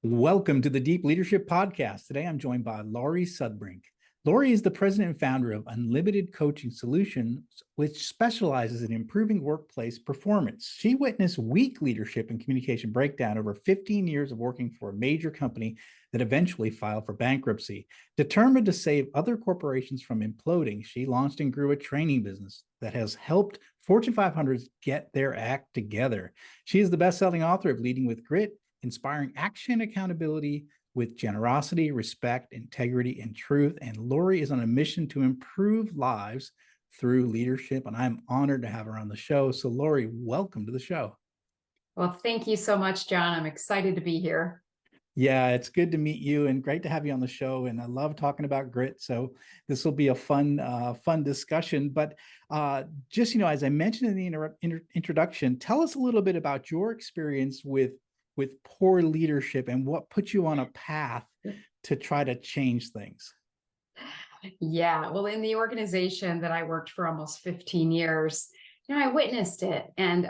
Welcome to the Deep Leadership Podcast. Today I'm joined by Laurie Sudbrink. Laurie is the president and founder of Unlimited Coaching Solutions, which specializes in improving workplace performance. She witnessed weak leadership and communication breakdown over 15 years of working for a major company that eventually filed for bankruptcy. Determined to save other corporations from imploding, she launched and grew a training business that has helped Fortune 500s get their act together. She is the best-selling author of Leading with Grit, Inspiring Action Accountability with Generosity, Respect, Integrity, and Truth. And Laurie is on a mission to improve lives through leadership. And I'm honored to have her on the show. So Laurie, welcome to the show. Well, thank you so much, John. I'm excited to be here. Yeah, it's good to meet you and great to have you on the show. And I love talking about grit. So this will be a fun discussion. But just, as I mentioned in the introduction, tell us a little bit about your experience with poor leadership and what put you on a path to try to change things. Yeah, well, in the organization that I worked for almost 15 years, I witnessed it, and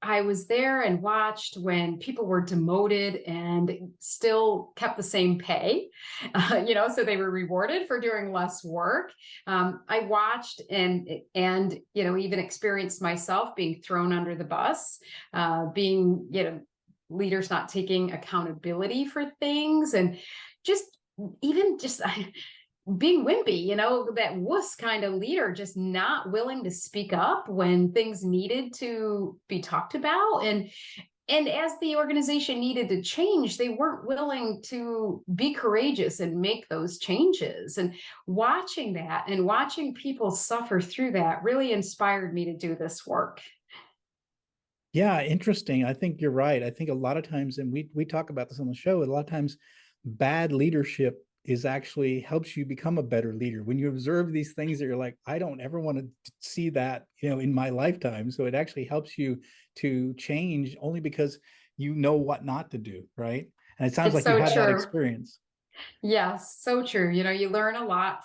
I was there and watched when people were demoted and still kept the same pay, so they were rewarded for doing less work. I watched and even experienced myself being thrown under the bus, being leaders not taking accountability for things, and just being wimpy, that wuss kind of leader, just not willing to speak up when things needed to be talked about. And as the organization needed to change, they weren't willing to be courageous and make those changes. And watching that and watching people suffer through that really inspired me to do this work. Yeah, interesting. I think you're right. I think a lot of times, and we talk about this on the show, a lot of times bad leadership is actually helps you become a better leader. When you observe these things that you're like, I don't ever want to see that, in my lifetime. So it actually helps you to change only because you know what not to do, right? And it sounds It's like you so had that true. experience. Yes, so true. You learn a lot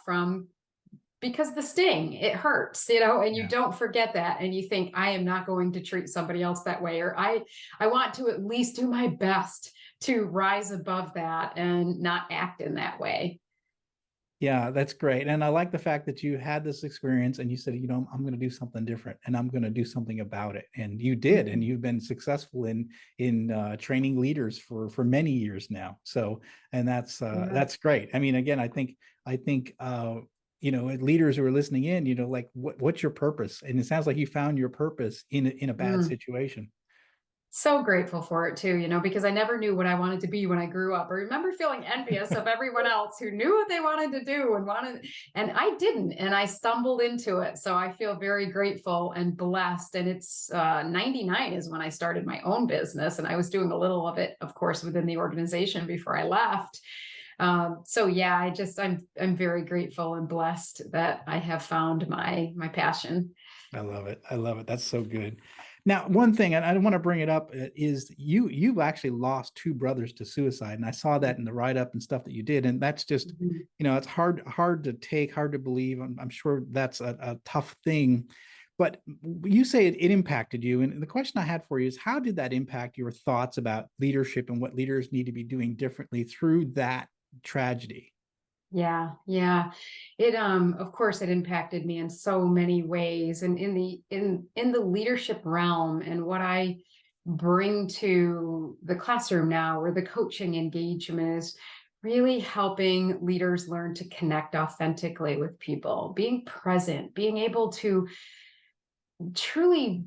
because the sting, it hurts, and you Yeah. don't forget that. And you think, I am not going to treat somebody else that way, or I want to at least do my best to rise above that and not act in that way. Yeah, that's great. And I like the fact that you had this experience and you said, I'm going to do something different and I'm going to do something about it. And you did, and you've been successful in training leaders for many years now. So, and that's great. I mean, again, I think leaders who are listening in, like what's your purpose? And it sounds like you found your purpose in a bad situation. So grateful for it too, because I never knew what I wanted to be when I grew up. I remember feeling envious of everyone else who knew what they wanted to do and I didn't, and I stumbled into it. So I feel very grateful and blessed. And it's 99 is when I started my own business, and I was doing a little of it, of course, within the organization before I left. So yeah, I'm very grateful and blessed that I have found my passion. I love it. I love it. That's so good. Now, one thing, and I don't want to bring it up, is you've actually lost two brothers to suicide, and I saw that in the write-up and stuff that you did, and that's just, it's hard to take, hard to believe. I'm sure that's a tough thing, but you say it impacted you, and the question I had for you is, how did that impact your thoughts about leadership and what leaders need to be doing differently through that tragedy? Yeah, yeah. It of course it impacted me in so many ways, and in the leadership realm and what I bring to the classroom now, where the coaching engagement is really helping leaders learn to connect authentically with people, being present, being able to truly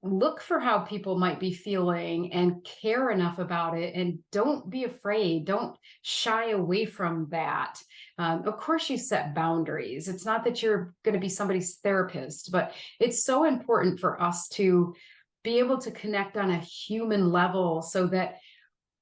look for how people might be feeling and care enough about it, and don't be afraid, don't shy away from that. Of course you set boundaries. It's not that you're going to be somebody's therapist, but it's so important for us to be able to connect on a human level, so that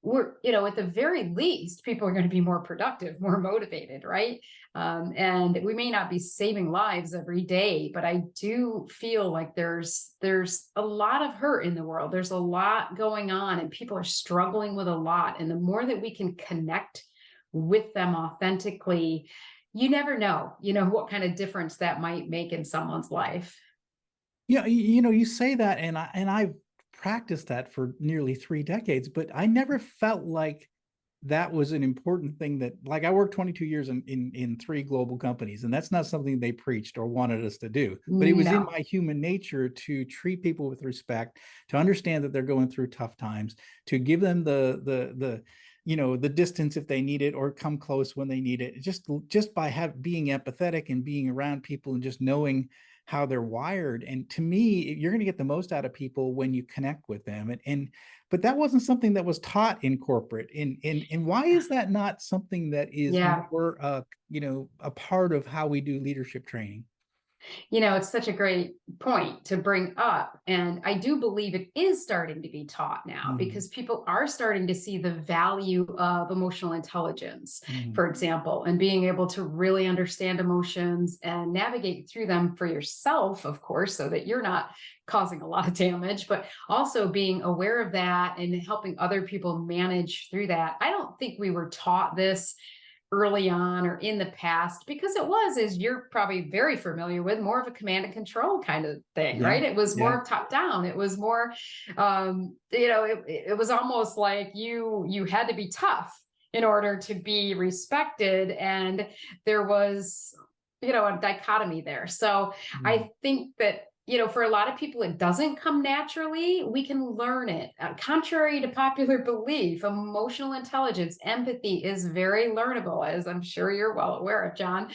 we're, at the very least, people are going to be more productive, more motivated, right? And we may not be saving lives every day, but I do feel like there's a lot of hurt in the world. There's a lot going on, and people are struggling with a lot. And the more that we can connect with them authentically, you never know, what kind of difference that might make in someone's life. Yeah, you say that, and I've practiced that for nearly 3 decades, but I never felt like that was an important thing that, like, I worked 22 years in three global companies, and that's not something they preached or wanted us to do, but it was in No. my human nature to treat people with respect, to understand that they're going through tough times, to give them the the distance if they need it, or come close when they need it, just by being empathetic and being around people and just knowing how they're wired. And to me, you're going to get the most out of people when you connect with them. And but that wasn't something that was taught in corporate. And why is that not something that is Yeah. more a part of how we do leadership training? It's such a great point to bring up. And I do believe it is starting to be taught now Mm, because people are starting to see the value of emotional intelligence, mm, for example, and being able to really understand emotions and navigate through them for yourself, of course, so that you're not causing a lot of damage, but also being aware of that and helping other people manage through that. I don't think we were taught this early on or in the past because it was, as you're probably very familiar with, more of a command and control kind of thing, yeah, right? It was yeah, more top down. It was more it was almost like you had to be tough in order to be respected, and there was a dichotomy there. So mm, I think that for a lot of people, it doesn't come naturally. We can learn it. Contrary to popular belief, emotional intelligence, empathy is very learnable, as I'm sure you're well aware of, John.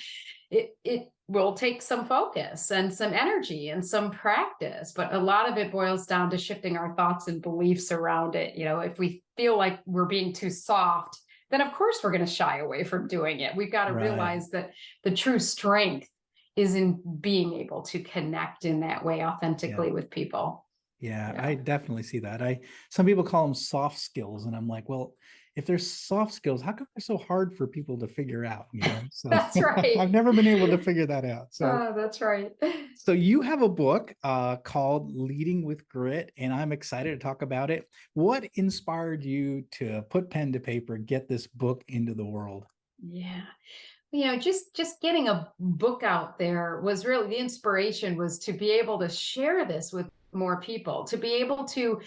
It will take some focus and some energy and some practice, but a lot of it boils down to shifting our thoughts and beliefs around it. If we feel like we're being too soft, then of course we're going to shy away from doing it. We've got to right. realize that the true strength is in being able to connect in that way Yeah. authentically with people. Yeah, Yeah. I definitely see that. Some people call them soft skills, and I'm like, well, if there's soft skills, how come they're so hard for people to figure out, So That's right. I've never been able to figure that out. So That's right. so you have a book called Leading with Grit, and I'm excited to talk about it. What inspired you to put pen to paper, get this book into the world? Yeah. Just getting a book out there was really the inspiration, was to be able to share this with more people, to be able to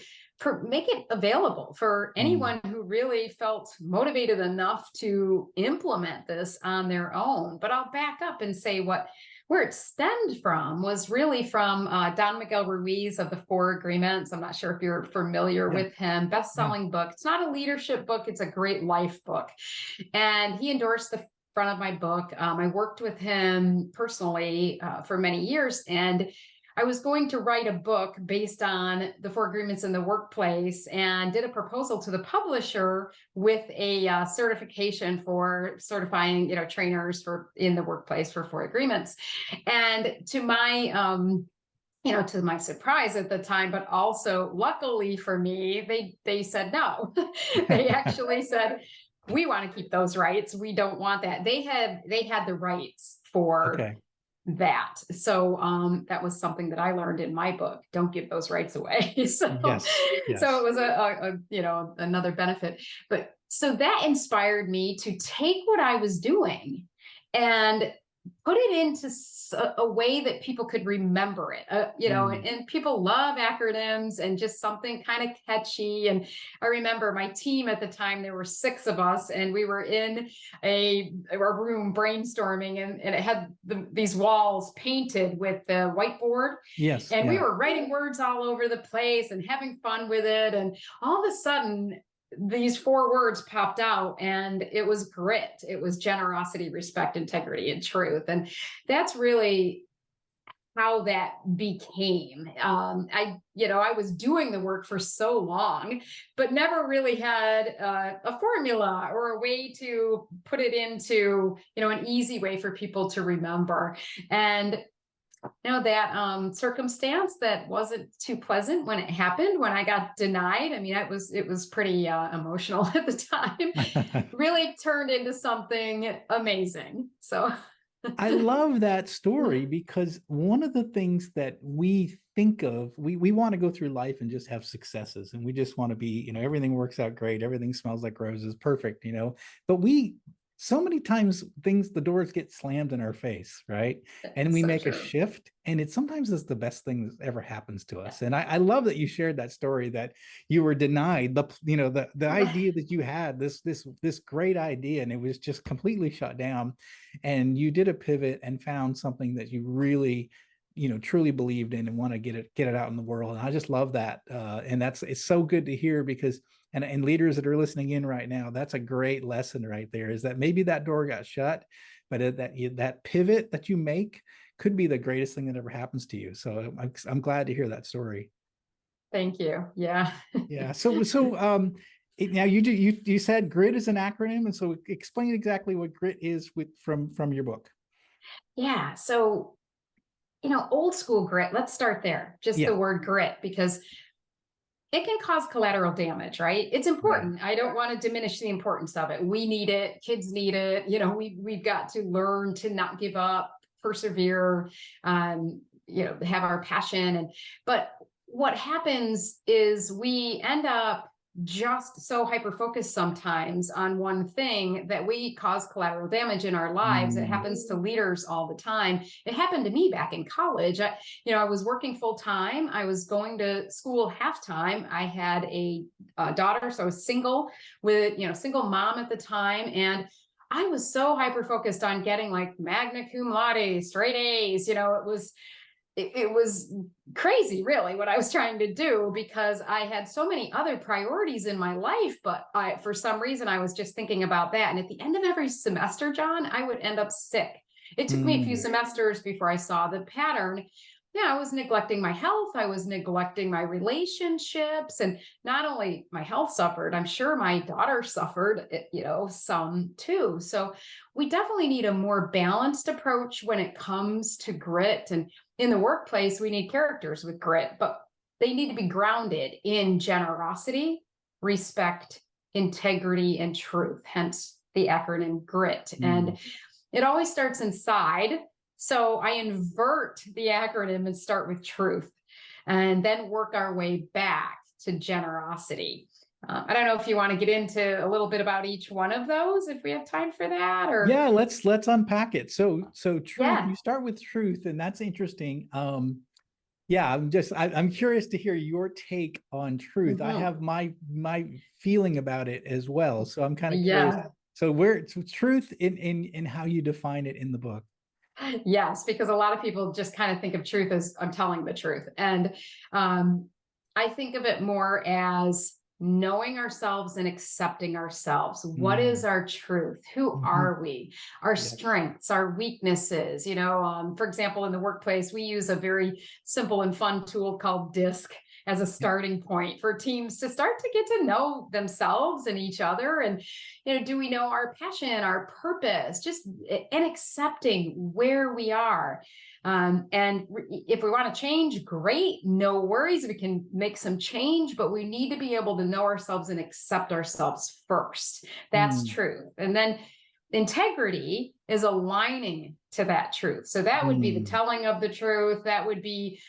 make it available for Mm, anyone who really felt motivated enough to implement this on their own. But I'll back up and say where it stemmed from was really from Don Miguel Ruiz of the Four Agreements. I'm not sure if you're familiar yeah, with him. yeah. Best-selling book. It's not a leadership book. It's a great life book. And he endorsed the front of my book. I worked with him personally for many years, and I was going to write a book based on the Four Agreements in the workplace, and did a proposal to the publisher with a certification for certifying, trainers for in the workplace for Four Agreements. And to my surprise at the time, but also luckily for me, they said no. They actually said, we want to keep those rights. We don't want that. They had the rights for Okay. that. So that was something that I learned in my book. Don't give those rights away. Yes, So it yes. was another benefit. But so that inspired me to take what I was doing and put it into a way that people could remember it. Mm, And people love acronyms and just something kind of catchy. And I remember my team at the time, there were 6 of us, and we were in a room brainstorming, and it had these walls painted with the whiteboard, yes, and we yeah. were writing words all over the place and having fun with it. And all of a sudden, these 4 words popped out, and it was grit. It was generosity, respect, integrity, and truth. And that's really how that became. I was doing the work for so long, but never really had a formula or a way to put it into, an easy way for people to remember. And that circumstance that wasn't too pleasant when it happened, when I got denied. I mean, it was pretty emotional at the time. Really turned into something amazing. So I love that story because one of the things that we think of, we want to go through life and just have successes, and we just want to be, everything works out great, everything smells like roses, perfect, but so many times the doors get slammed in our face, right? And we So make a true. shift, and it sometimes is the best thing that ever happens to Yeah. us. And I love that you shared that story, that you were denied the idea that you had this great idea, and it was just completely shut down. And you did a pivot and found something that you really, truly believed in and want to get it out in the world. And I just love that. And it's so good to hear, because and leaders that are listening in right now, that's a great lesson right there, is that maybe that door got shut, but that pivot that you make could be the greatest thing that ever happens to you. So I'm glad to hear that story. Thank you. Yeah. Yeah. Now you said GRIT is an acronym, and so explain exactly what GRIT is from your book. Yeah. So, old school grit, let's start there. Just Yeah. the word grit, because it can cause collateral damage, right? It's Right. important. I don't want to diminish the importance of it. We need it. Kids need it. We've got to learn to not give up, persevere, have our passion. But what happens is we end up just so hyper focused sometimes on one thing that we cause collateral damage in our lives. It Mm, happens to leaders all the time. It happened to me back in college. I was working full time. I was going to school half time. I had a daughter, so I was single single mom at the time. And I was so hyper focused on getting like magna cum laude, straight A's. It was crazy, really, what I was trying to do, because I had so many other priorities in my life. But for some reason, I was just thinking about that. And at the end of every semester, John, I would end up sick. It took me a few mm, semesters before I saw the pattern. Yeah, I was neglecting my health. I was neglecting my relationships. And not only my health suffered, I'm sure my daughter suffered, some too. So we definitely need a more balanced approach when it comes to grit. And in the workplace, we need characters with grit, but they need to be grounded in generosity, respect, integrity, and truth, hence the acronym GRIT. mm. And it always starts inside. So I invert the acronym and start with truth, and then work our way back to generosity. I don't know if you want to get into a little bit about each one of those, if we have time for that, or Yeah, let's unpack it. So truth, yeah. you start with truth, and that's interesting. Yeah, I'm curious to hear your take on truth. I Mhm. have my feeling about it as well. So I'm kind of curious. Yeah. So truth in how you define it in the book. Yes, because a lot of people just kind of think of truth as I'm telling the truth. And um, I think of it more as knowing ourselves and accepting ourselves. What is Mm, our truth? Who mhm. are we? Our Yeah. strengths, our weaknesses. For example, in the workplace, we use a very simple and fun tool called DISC as a Yeah. starting point for teams to start to get to know themselves and each other. And do we know our passion, our purpose, just and accepting where we are. And if we want to change, great, no worries. We can make some change, but we need to be able to know ourselves and accept ourselves first. That's Mm, truth. And then integrity is aligning to that truth. So that would be the mm, telling of the truth. That would be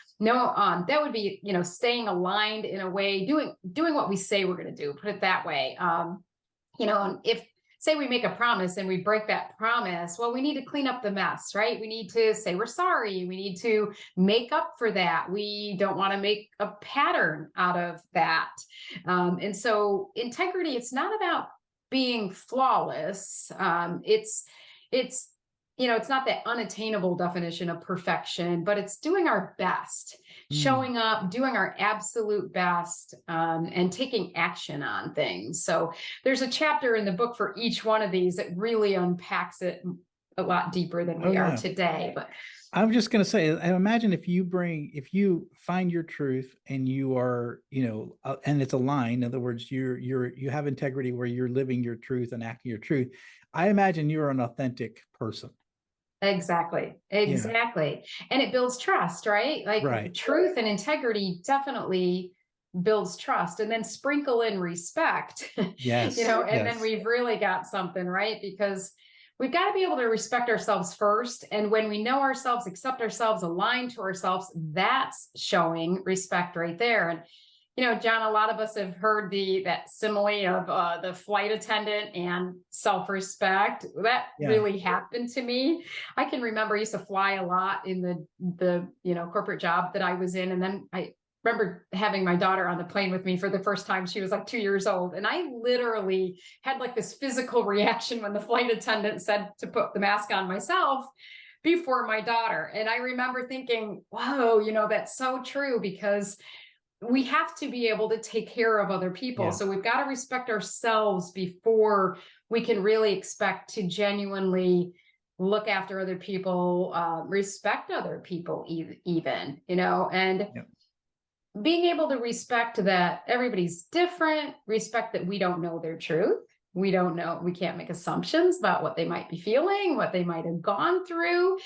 staying aligned in a way, doing what we say we're going to do, put it that way. And if say we make a promise and we break that promise, well, we need to clean up the mess, right? We need to say we're sorry. We need to make up for that. We don't want to make a pattern out of that. And so integrity, it's not about being flawless. It's it's not that unattainable definition of perfection, but it's doing our best, mm. showing up, doing our absolute best, and taking action on things. So there's a chapter in the book for each one of these that really unpacks it a lot deeper than Oh we are yeah. today. But I'm just going to say, I imagine if you find your truth and you are, and it's aligned. In other words, you have integrity where you're living your truth and acting your truth. I imagine you're an authentic person. exactly, Yeah. exactly. And it builds trust, right? Like Right. truth and integrity definitely builds trust, and then sprinkle in respect, Yes. and then Yes. we've really got something, right? Because we've got to be able to respect ourselves first. And when we know ourselves, accept ourselves, align to ourselves, that's showing respect right there. And John, a lot of us have heard that simile of the flight attendant and self-respect. That Yeah. really happened to me. I can remember I used to fly a lot in the corporate job that I was in. And then I remember having my daughter on the plane with me for the first time. She was like 2 years old. And I literally had like this physical reaction when the flight attendant said to put the mask on myself before my daughter. And I remember thinking, whoa, that's so true, because we have to be able to take care of other people. Yeah. So we've got to respect ourselves before we can really expect to genuinely look after other people, respect other people, even, and Yeah. being able to respect that everybody's different, respect that we don't know their truth. We don't know, we can't make assumptions about what they might be feeling, what they might have gone through.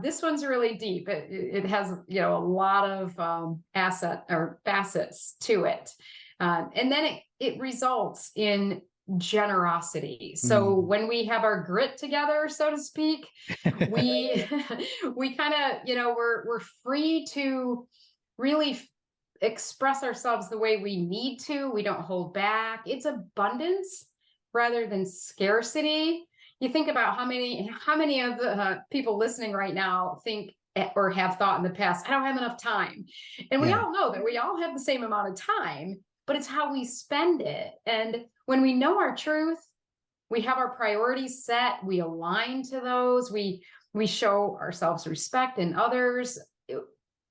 This one's really deep. It has, a lot of facets to it. And then it results in generosity. So Mm. when we have our grit together, so to speak, we we kind of, we're free to really express ourselves the way we need to. We don't hold back. It's abundance rather than scarcity. You think about how many of the people listening right now think or have thought in the past, I don't have enough time. And we Yeah. all know that we all have the same amount of time, but it's how we spend it. And when we know our truth, we have our priorities set, we align to those, we show ourselves respect in others.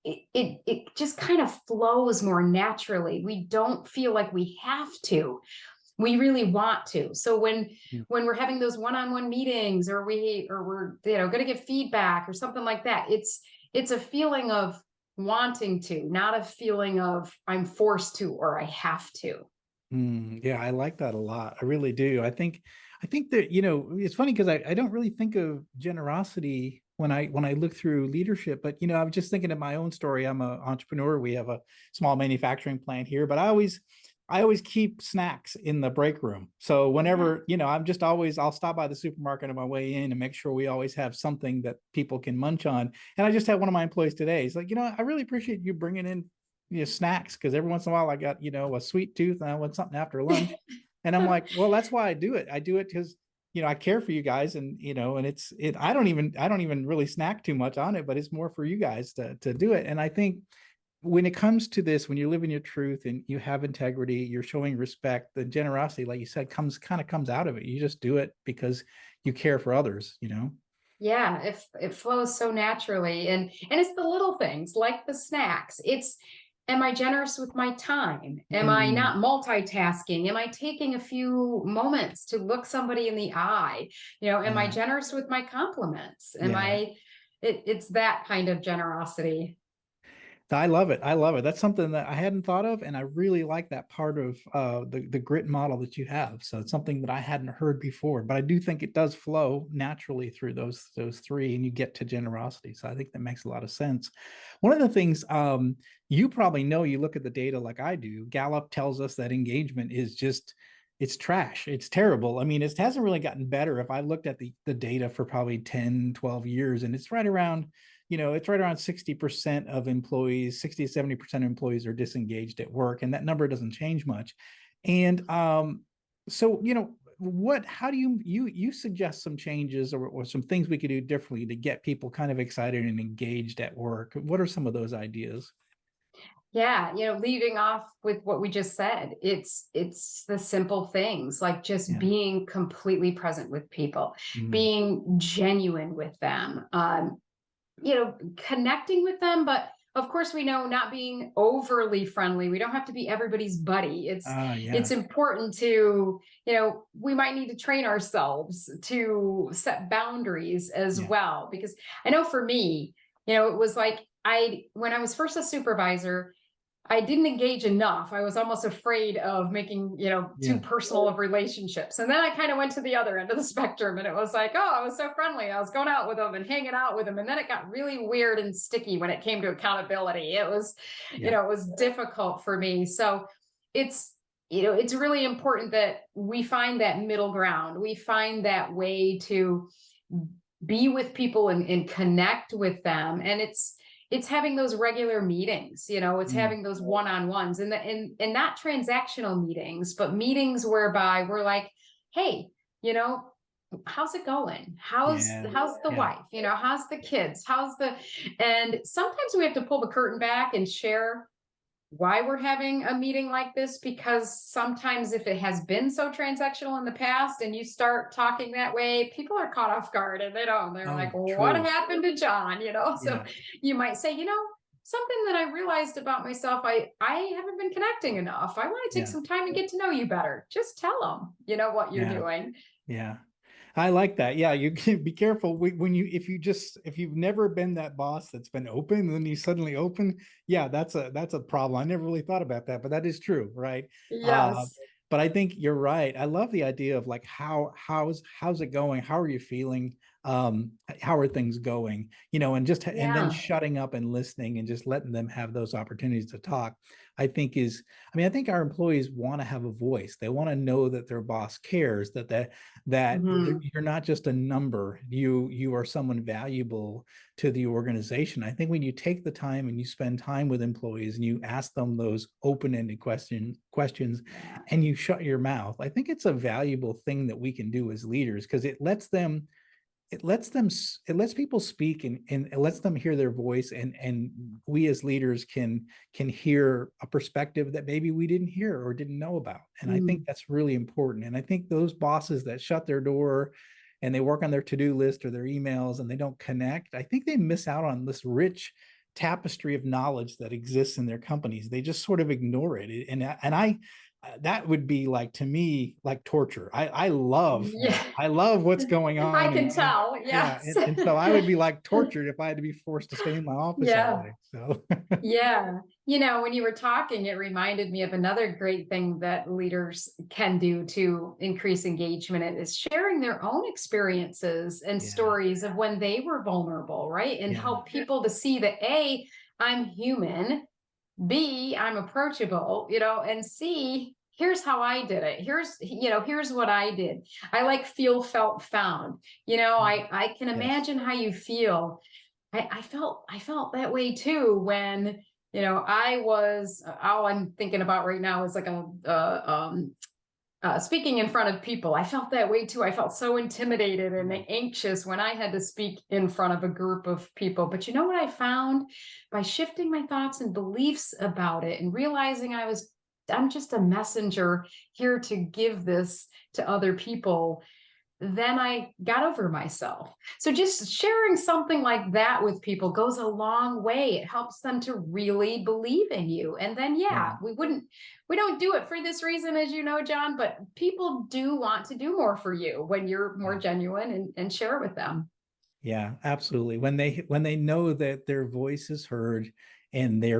It just kind of flows more naturally. We don't feel like we have to. We really want to. So Yeah. when we're having those one-on-one meetings, or we're going to give feedback or something like that, it's a feeling of wanting to, not a feeling of I'm forced to or I have to. Yeah, I like that a lot. I really do. I think that, it's funny because I don't really think of generosity when I look through leadership, but I was just thinking of my own story. I'm an entrepreneur. We have a small manufacturing plant here, but I always keep snacks in the break room. So Yeah. whenever, I'll stop by the supermarket on my way in and make sure we always have something that people can munch on. And I just had one of my employees today. He's like, I really appreciate you bringing in snacks, because every once in a while I got a sweet tooth and I want something after lunch. And I'm like, well, that's why I do it. I do it because I care for you guys, and and I don't even really snack too much on it, but it's more for you guys to do it. And I think when it comes to this, when you're living your truth and you have integrity, you're showing respect, the generosity, like you said, comes out of it. You just do it because you care for others. Yeah, it flows so naturally. And it's the little things like the snacks. It's, am I generous with my time? Am I Mm, not multitasking? Am I taking a few moments to look somebody in the eye? Am I yeah. generous with my compliments? Yeah. It's that kind of generosity. I love it. I love it. That's something that I hadn't thought of, and I really like that part of the grit model that you have. So it's something that I hadn't heard before, but I do think it does flow naturally through those three, and you get to generosity. So I think that makes a lot of sense. One of the things you probably know, you look at the data like I do. Gallup tells us that engagement is just it's trash. It's terrible. I mean, it hasn't really gotten better. If I looked at the data for probably 10, 12 years, and it's right around 60% of employees, 60 to 70% of employees are disengaged at work, and that number doesn't change much. And so, how do you suggest some changes, or some things we could do differently to get people kind of excited and engaged at work? What are some of those ideas? Yeah, leading off with what we just said, it's the simple things like just Yeah. being completely present with people, Mm, being genuine with them, connecting with them. But of course, we know not being overly friendly. We don't have to be everybody's buddy. It's yeah. important to, we might need to train ourselves to set boundaries as Yeah. well. Because I know for me, it was like when I was first a supervisor, I didn't engage enough. I was almost afraid of making, too Yeah. personal of relationships. And then I kind of went to the other end of the spectrum, and it was like, oh, I was so friendly. I was going out with them and hanging out with them. And then it got really weird and sticky when it came to accountability. It was, Yeah. it was difficult for me. So it's, it's really important that we find that middle ground. We find that way to be with people and connect with them. And it's having those regular meetings, it's Mm, having those one-on-ones and not transactional meetings, but meetings whereby we're like, hey, you know, how's it going? yeah, How's the yeah, wife? How's the kids? And sometimes we have to pull the curtain back and share why we're having a meeting like this, because sometimes if it has been so transactional in the past and you start talking that way, people are caught off guard and they're like, oh, what true, happened to John? So yeah, you might say, something that I realized about myself, I haven't been connecting enough. I want to take yeah, some time and get to know you better. Just tell them, what you're yeah, doing. yeah. I like that. Yeah, you can be careful when if you've never been that boss that's been open and then you suddenly open, yeah, that's a problem. I never really thought about that, but that is true, right? Uh, Yes. but I think you're right. I love the idea of like how's it going? How are you feeling? How are things going? And then Yeah. shutting up and listening and just letting them have those opportunities to talk. I think our employees want to have a voice. They want to know that their boss cares, that Mhm. you're not just a number. You are someone valuable to the organization. I think when you take the time and you spend time with employees and you ask them those open-ended questions Yeah. and you shut your mouth, I think it's a valuable thing that we can do as leaders, because it lets people speak, and it lets them hear their voice, and we as leaders can hear a perspective that maybe we didn't hear or didn't know about. And I think Mm. that's really important. And I think those bosses that shut their door and they work on their to-do list or their emails and they don't connect, I think they miss out on this rich tapestry of knowledge that exists in their companies. They just sort of ignore it. And I that would be, like, to me, like torture. I love Yeah. that. I love what's going I on, can tell. yeah, Yes. and so I would be like tortured if I had to be forced to stay in my office all Yeah. day. So Yeah. When you were talking, it reminded me of another great thing that leaders can do to increase engagement is sharing their own experiences and yeah, stories of when they were vulnerable, right? And yeah, help people to see that A, I'm human, B, I'm approachable, and C, here's how I did it. Here's what I did. I like feel, felt, found. I can yes, imagine how you feel. I felt that way too when I was all I'm thinking about right now is like speaking in front of people. I felt that way too. I felt so intimidated and mm, anxious when I had to speak in front of a group of people. But you know what I found? By shifting my thoughts and beliefs about it and realizing I'm just a messenger here to give this to other people, then I got over myself. So just sharing something like that with people goes a long way. It helps them to really believe in you. And then, yeah, yeah, we don't do it for this reason, as you know, John, but people do want to do more for you when you're more yeah. genuine and share with them. Yeah, absolutely. When they know that their voice is heard, and they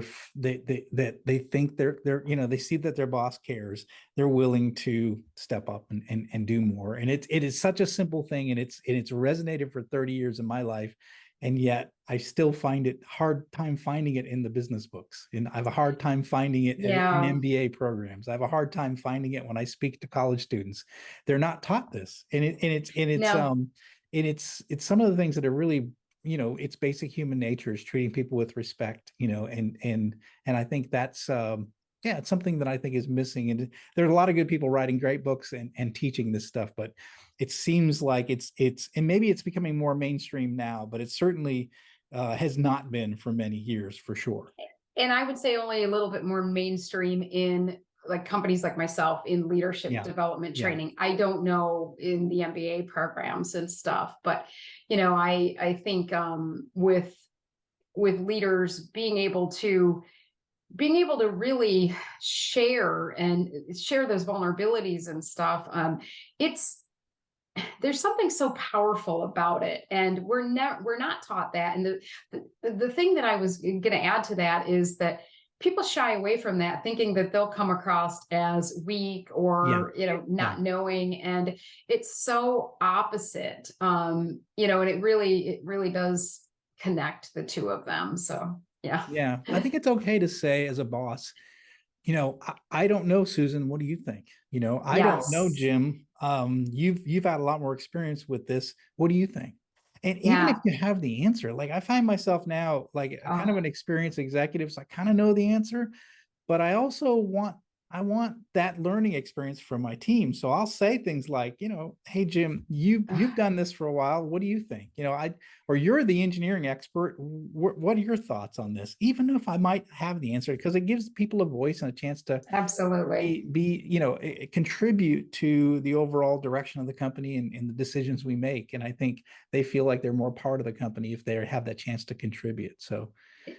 think they see that their boss cares, they're willing to step up and do more. And it is such a simple thing, and it's resonated for 30 years in my life. And yet I still find it hard time finding it in the business books. And I have a hard time finding it in Yeah. MBA programs. I have a hard time finding it when I speak to college students. They're not taught this. No. And it's some of the things that are really, it's basic human nature is treating people with respect, and I think that's yeah, it's something that I think is missing. And there's a lot of good people writing great books and teaching this stuff, but it seems like and maybe it's becoming more mainstream now, but it certainly has not been for many years, for sure. And I would say only a little bit more mainstream in like companies like myself in leadership Yeah, development yeah, training. I don't know in the MBA programs and stuff, but I think with leaders being able to really share those vulnerabilities and stuff, it's there's something so powerful about it, and we're not taught that. And the thing that I was going to add to that is that people shy away from that, thinking that they'll come across as weak yeah, or yeah. not knowing, and it's so opposite. And it really does connect the two of them. So yeah. Yeah, I think it's okay to say as a boss, I don't know, Susan, what do you think? I don't know, Yes. Jim. You've had a lot more experience with this. What do you think? And even if Yeah. you have the answer, like I find myself now, like a kind of Oh, an experienced executive, so I kind of know the answer, but I want that learning experience from my team. So I'll say things like, hey Jim, you've done this for a while. What do you think? Or you're the engineering expert. What are your thoughts on this? Even if I might have the answer, because it gives people a voice and a chance to absolutely. contribute to the overall direction of the company and the decisions we make. And I think they feel like they're more part of the company if they have that chance to contribute. So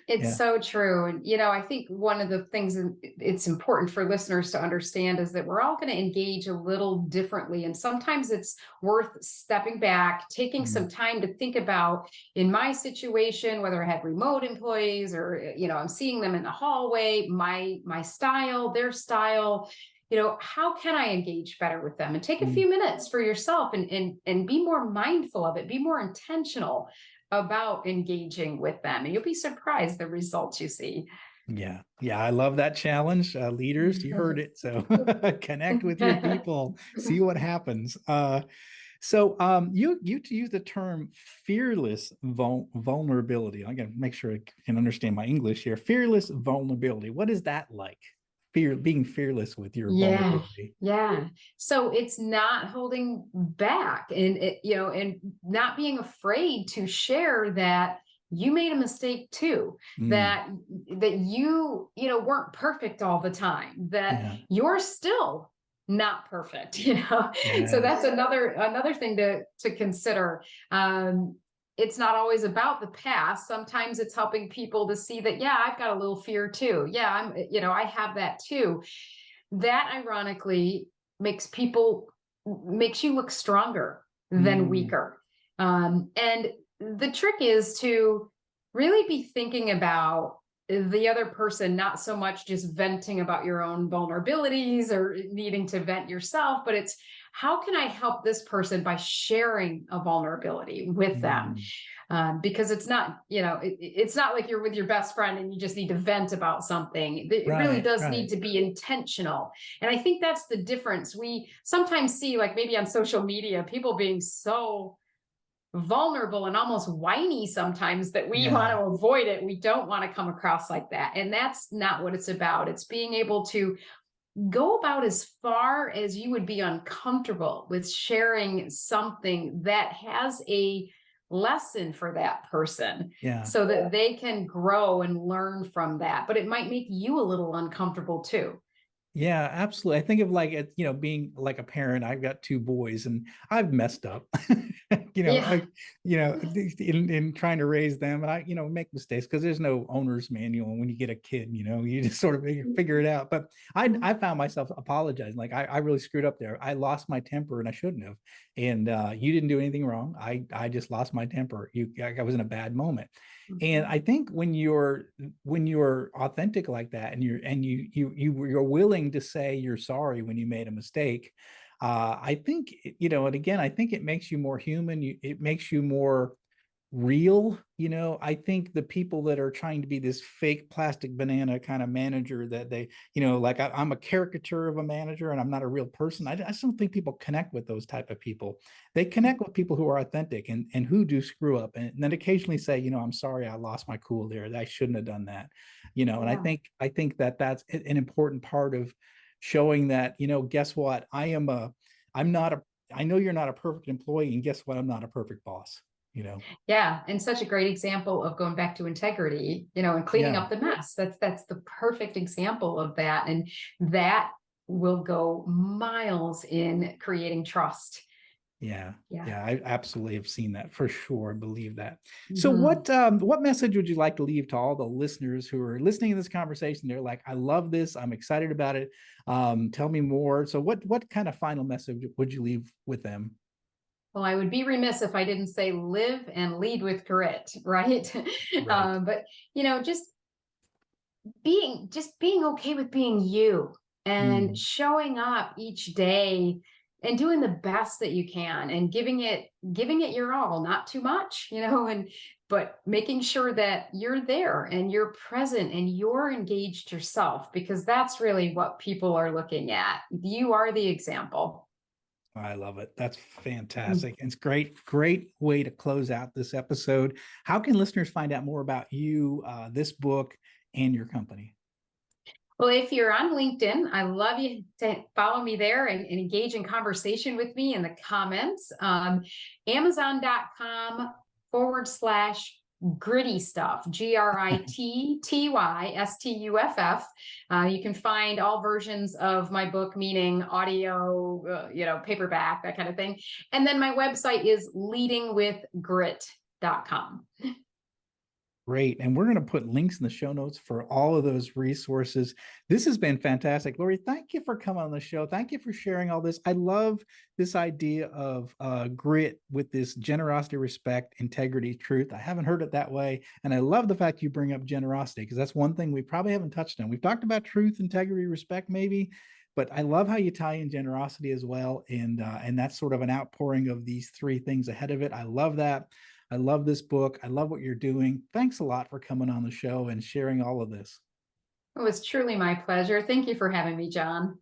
It's yeah. so true. And, I think one of the things it's important for listeners to understand is that we're all going to engage a little differently. And sometimes it's worth stepping back, taking some Mm, time to think about in my situation, whether I had remote employees or, I'm seeing them in the hallway, my style, their style. How can I engage better with them, and take a mm. few minutes for yourself and be more mindful of it, be more intentional about engaging with them, and you'll be surprised the results you see. Yeah. Yeah. I love that challenge. Leaders, you heard it. So connect with your people, see what happens. You use the term fearless vulnerability. I got to make sure I can understand my English here. Fearless vulnerability. What is that like? Being fearless with your Yeah, vulnerability. yeah. So it's not holding back, and and not being afraid to share that you made a mistake too, Mm, that weren't perfect all the time, that yeah. you're still not perfect. So that's Yes. another thing to consider. Um, it's not always about the past. Sometimes it's helping people to see that, yeah, I've got a little fear too. Yeah, I have that too. That ironically makes you look stronger than Mm, weaker. And the trick is to really be thinking about the other person, not so much just venting about your own vulnerabilities or needing to vent yourself, but it's, how can I help this person by sharing a vulnerability with them? mm. Because it's not, it's not like you're with your best friend and you just need to vent about something. It really Right. does need Right. to be intentional. And I think that's the difference. We sometimes see, like maybe on social media, people being so vulnerable and almost whiny sometimes that we want Yeah. to avoid it. We don't want to come across like that. And that's not what it's about. It's being able to go about as far as you would be uncomfortable with sharing something that has a lesson for that person, Yeah. so that they can grow and learn from that. But it might make you a little uncomfortable too. Yeah, absolutely. I think of like it, being like a parent. I've got two boys and I've messed up. Yeah. In trying to raise them, and I, make mistakes because there's no owner's manual. And when you get a kid, you just sort of figure it out. But I found myself apologizing, like I really screwed up there. I lost my temper and I shouldn't have. And you didn't do anything wrong. I just lost my temper. I was in a bad moment. And Mhm. I think when you're authentic like that, and you're willing to say you're sorry when you made a mistake, I think, and again, I think it makes you more human. It makes you more real. I think the people that are trying to be this fake plastic banana kind of manager, that they, like I'm a caricature of a manager and I'm not a real person. I just don't think people connect with those type of people. They connect with people who are authentic and who do screw up, and then occasionally say, I'm sorry, I lost my cool there. I shouldn't have done that. And I Yeah. think that that's an important part of showing that, guess what? I'm not a, I know you're not a perfect employee, and guess what? I'm not a perfect boss, Yeah. And such a great example of going back to integrity, and cleaning Yeah. up the mess. That's the perfect example of that. And that will go miles in creating trust. Yeah. Yeah. Yeah. I absolutely have seen that for sure. I believe that. So Mhm. what message would you like to leave to all the listeners who are listening to this conversation? They're like, I love this. I'm excited about it. Tell me more. So what kind of final message would you leave with them? Well, I would be remiss if I didn't say live and lead with grit, right? Right. But just being okay with being you, and Mm, showing up each day and doing the best that you can, and giving it your all, not too much, and but making sure that you're there and you're present and you're engaged yourself, because that's really what people are looking at. You are the example. I love it. That's fantastic. It's great, great way to close out this episode. How can listeners find out more about you, this book, and your company? Well, if you're on LinkedIn, I love you to follow me there and engage in conversation with me in the comments. Amazon.com/gritty stuff, GRITTYSTUFF. You can find all versions of my book, meaning audio, paperback, that kind of thing. And then my website is leadingwithgrit.com. Great. And we're going to put links in the show notes for all of those resources. This has been fantastic. Laurie, thank you for coming on the show. Thank you for sharing all this. I love this idea of grit with this generosity, respect, integrity, truth. I haven't heard it that way. And I love the fact you bring up generosity, because that's one thing we probably haven't touched on. We've talked about truth, integrity, respect, maybe, but I love how you tie in generosity as well. And that's sort of an outpouring of these three things ahead of it. I love that. I love this book. I love what you're doing. Thanks a lot for coming on the show and sharing all of this. It was truly my pleasure. Thank you for having me, John.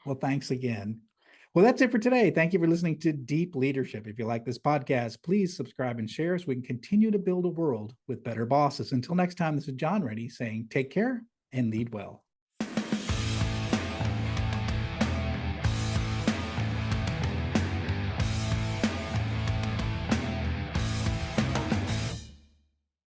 Well, thanks again. Well, that's it for today. Thank you for listening to Deep Leadership. If you like this podcast, please subscribe and share so we can continue to build a world with better bosses. Until next time, this is John Reddy saying take care and lead well.